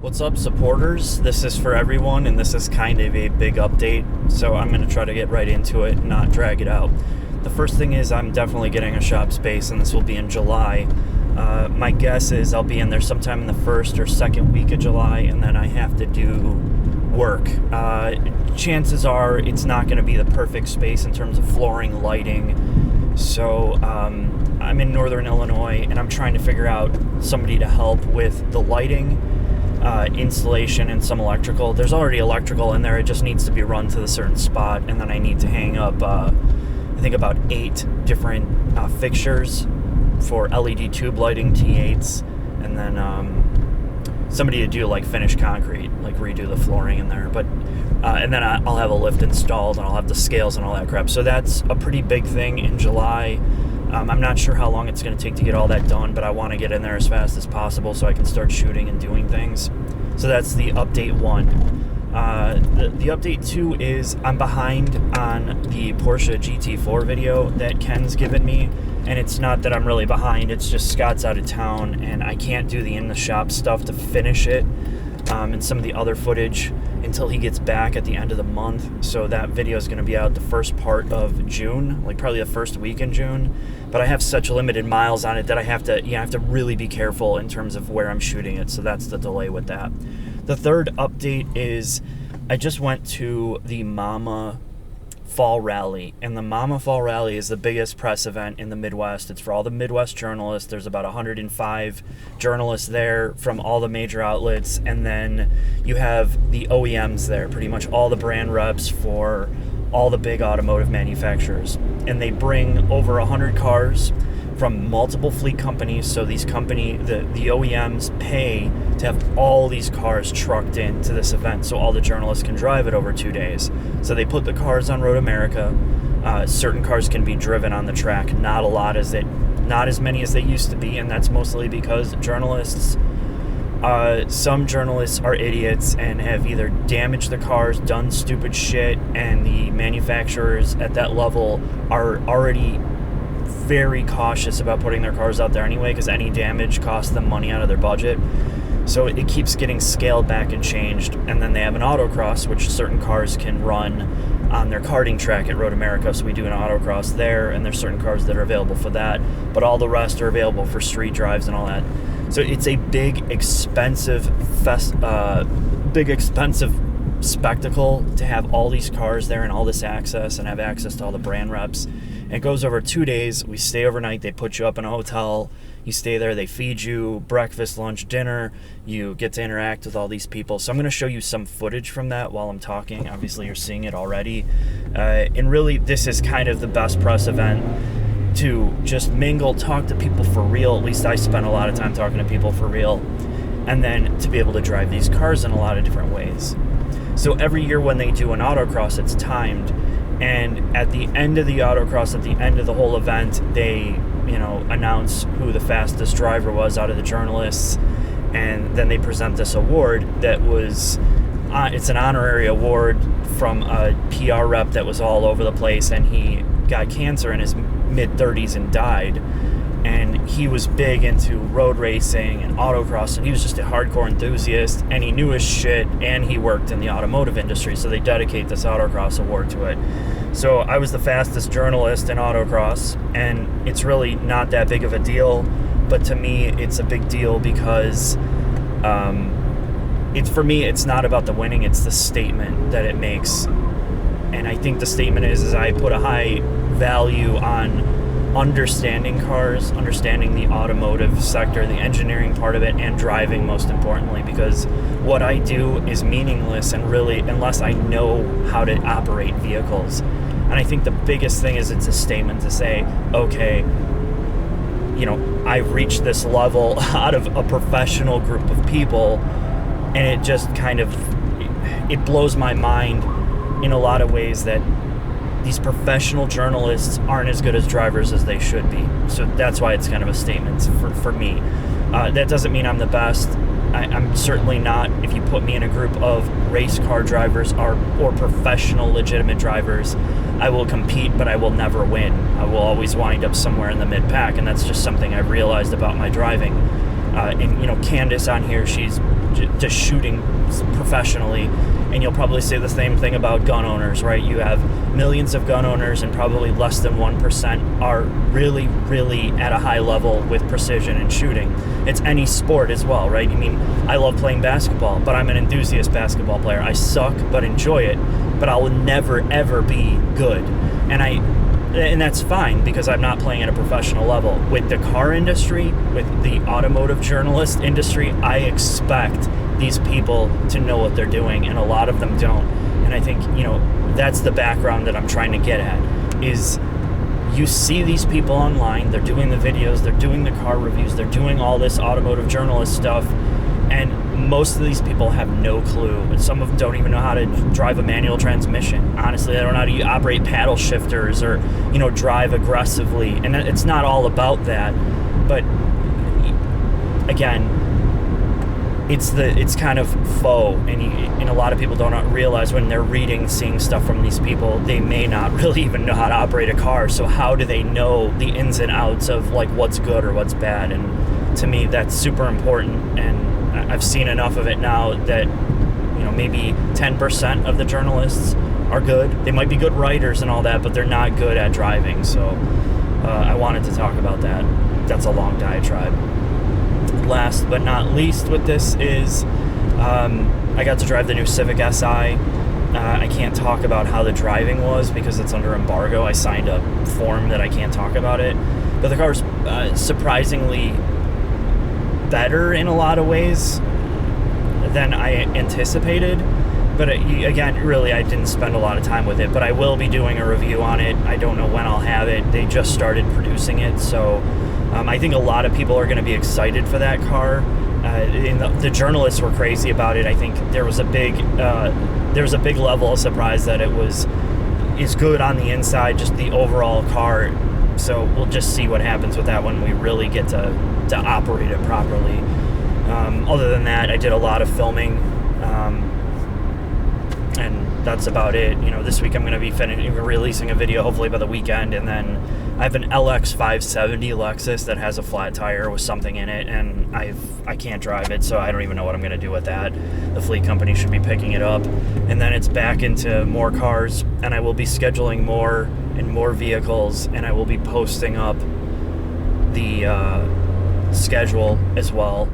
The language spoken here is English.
What's up, supporters? This is for everyone, and this is kind of a big update, so I'm going to try to get right into it and not drag it out. The first thing is I'm definitely getting a shop space, and this will be in July. My guess is I'll be in there sometime in the first or second week of July, and then I have to do work. Chances are it's not going to be the perfect space in terms of flooring, lighting, so I'm in Northern Illinois, and I'm trying to figure out somebody to help with the lighting, installation, and some electrical. There's already electrical in there, it just needs to be run to the certain spot, and then I need to hang up I think about 8 different fixtures for LED tube lighting, T8s, and then somebody to do like finished concrete, like redo the flooring in there. But and then I'll have a lift installed, and I'll have the scales and all that crap. So that's a pretty big thing in July. I'm not sure how long it's going to take to get all that done, but I want to get in there as fast as possible so I can start shooting and doing things. So that's the update 1. The update 2 is I'm behind on the Porsche GT4 video that Ken's given me, and it's not that I'm really behind, it's just Scott's out of town, and I can't do the in-the-shop stuff to finish it, and some of the other footage until he gets back at the end of the month. So that video is going to be out the first part of June, like probably the first week in June. But I have such limited miles on it that I have to really be careful in terms of where I'm shooting it. So that's the delay with that. The third update is I just went to the Mama Fall Rally, and the Mama Fall Rally is the biggest press event in the Midwest. It's for all the Midwest journalists. There's about 105 journalists there from all the major outlets, and then you have the OEMs there, pretty much all the brand reps for all the big automotive manufacturers, and they bring over 100 cars from multiple fleet companies. So these the OEMs pay to have all these cars trucked into this event so all the journalists can drive it over 2 days. So they put the cars on Road America. Certain cars can be driven on the track, not as many as they used to be, and that's mostly because some journalists are idiots and have either damaged the cars, done stupid shit, and the manufacturers at that level are already very cautious about putting their cars out there anyway, because any damage costs them money out of their budget. So it keeps getting scaled back and changed. And then they have an autocross, which certain cars can run on their karting track at Road America. So we do an autocross there, and there's certain cars that are available for that, but all the rest are available for street drives and all that. So it's a big, expensive spectacle to have all these cars there and all this access, and have access to all the brand reps. And it goes over 2 days. We stay overnight. They put you up in a hotel. You stay there. They feed you breakfast, lunch, dinner. You get to interact with all these people. So I'm going to show you some footage from that while I'm talking. Obviously, you're seeing it already. And really, this is kind of the best press event to just mingle, talk to people for real. At least I spent a lot of time talking to people for real. And then to be able to drive these cars in a lot of different ways. So every year when they do an autocross, it's timed. And at the end of the autocross, at the end of the whole event, they, announce who the fastest driver was out of the journalists. And then they present this award that was, it's an honorary award from a PR rep that was all over the place. And he got cancer in his mid-30s and died. And he was big into road racing and autocross, and he was just a hardcore enthusiast, and he knew his shit, and he worked in the automotive industry, so they dedicate this autocross award to it. So I was the fastest journalist in autocross, and it's really not that big of a deal, but to me it's a big deal because for me it's not about the winning, it's the statement that it makes. And I think the statement is I put a high value on understanding cars, understanding the automotive sector, the engineering part of it, and driving, most importantly, because what I do is meaningless and really unless I know how to operate vehicles. And I think the biggest thing is it's a statement to say, okay, I've reached this level out of a professional group of people, and it just it blows my mind in a lot of ways that these professional journalists aren't as good as drivers as they should be. So that's why it's kind of a statement for me. That doesn't mean I'm the best. I'm certainly not. If you put me in a group of race car drivers or professional legitimate drivers, I will compete, but I will never win. I will always wind up somewhere in the mid-pack, and that's just something I've realized about my driving. And Candace on here, she's just shooting professionally, and you'll probably say the same thing about gun owners, right? You have millions of gun owners, and probably less than 1% are really, really at a high level with precision and shooting. It's any sport as well, right? I love playing basketball, but I'm an enthusiast basketball player. I suck, but enjoy it, but I will never, ever be good. And that's fine, because I'm not playing at a professional level. With the car industry, with the automotive journalist industry, I expect these people to know what they're doing, and a lot of them don't. And I think, that's the background that I'm trying to get at, is you see these people online, they're doing the videos, they're doing the car reviews, they're doing all this automotive journalist stuff, and most of these people have no clue. And some of them don't even know how to drive a manual transmission. Honestly, they don't know how to operate paddle shifters or, drive aggressively. And it's not all about that. But again, it's kind of faux, and a lot of people don't realize when they're seeing stuff from these people, they may not really even know how to operate a car. So how do they know the ins and outs of like what's good or what's bad? And to me, that's super important. And I've seen enough of it now that maybe 10% of the journalists are good. They might be good writers and all that, but they're not good at driving. So I wanted to talk about that. That's a long diatribe. Last but not least with this is I got to drive the new Civic Si. I can't talk about how the driving was because it's under embargo. I signed a form that I can't talk about it. But the car's surprisingly better in a lot of ways than I anticipated. But again, really, I didn't spend a lot of time with it. But I will be doing a review on it. I don't know when I'll have it. They just started producing it, so I think a lot of people are going to be excited for that car. The journalists were crazy about it. I think there was a big level of surprise that is good on the inside, just the overall car. So we'll just see what happens with that when we really get to operate it properly. Other than that, I did a lot of filming, and that's about it. This week I'm going to be releasing a video hopefully by the weekend, and then I have an LX 570 Lexus that has a flat tire with something in it, and I can't drive it, so I don't even know what I'm going to do with that. The fleet company should be picking it up, and then it's back into more cars, and I will be scheduling more and more vehicles, and I will be posting up the schedule as well.